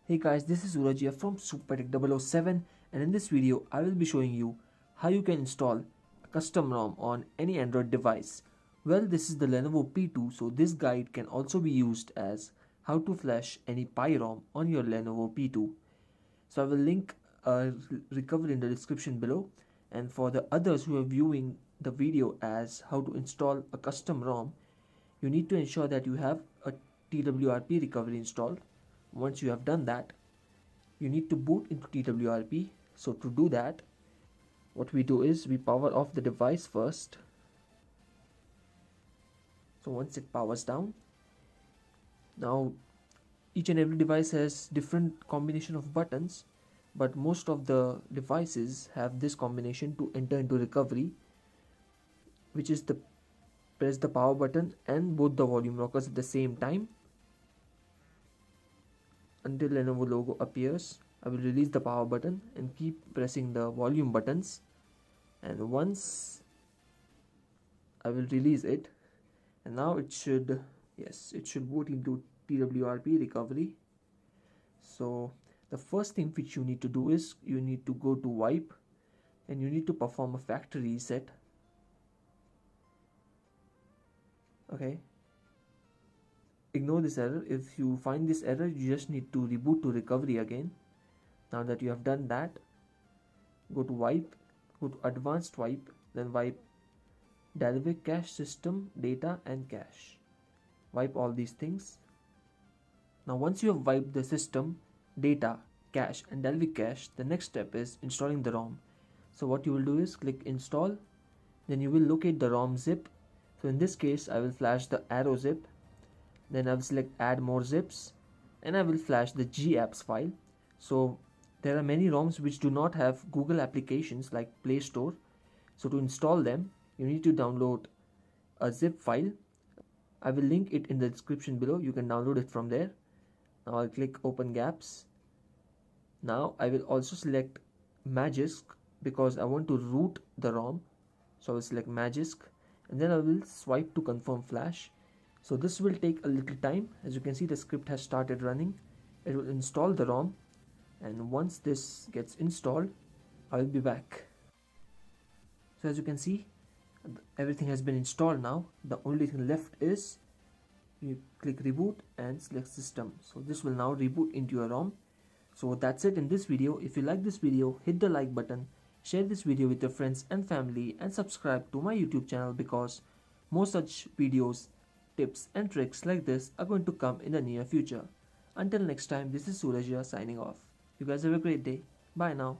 Hey guys, this is Suraj here from SuperTech007, and in this video I will be showing you how you can install a custom ROM on any Android device. Well, this is the Lenovo P2, so this guide can also be used as how to flash any Pi ROM on your Lenovo P2. So I will link a recovery in the description below, and for the others who are viewing the video as how to install a custom ROM, you need to ensure that you have a TWRP recovery installed. Once you have done that, you need to boot into TWRP. So to do that, what we do is we power off the device first. So once it powers down, now each and every device has different combination of buttons, but most of the devices have this combination to enter into recovery, which is the press the power button and both the volume rockers at the same time until Lenovo logo appears. I will release the power button and keep pressing the volume buttons, and once I will release it, and now it should boot into TWRP recovery. So the first thing which you need to do is you need to go to wipe and you need to perform a factory reset. Okay, ignore this error. If you find this error, you just need to reboot to recovery again. Now that you have done that, go to wipe, go to advanced wipe, then wipe Dalvik cache, system, data and cache. Wipe all these things. Now once you have wiped the system, data, cache and Dalvik cache, the next step is installing the ROM. So what you will do is click install, then you will locate the ROM zip. So in this case I will flash the arrow zip, then I will select add more zips, and I will flash the gapps file. So there are many ROMs which do not have Google applications like Play Store. So to install them, you need to download a zip file. I will link it in the description below. You can download it from there. Now I'll click open gaps. Now I will also select Magisk because I want to root the ROM. So I will select Magisk and then I will swipe to confirm flash. So this will take a little time. As you can see, the script has started running. It will install the ROM, and once this gets installed, I will be back. So as you can see, everything has been installed now. The only thing left is you click reboot and select system. So this will now reboot into your ROM. So that's it in this video. If you like this video, hit the like button, share this video with your friends and family, and subscribe to my YouTube channel because more such videos, tips and tricks like this are going to come in the near future. Until next time, this is Suraj signing off. You guys have a great day. Bye now.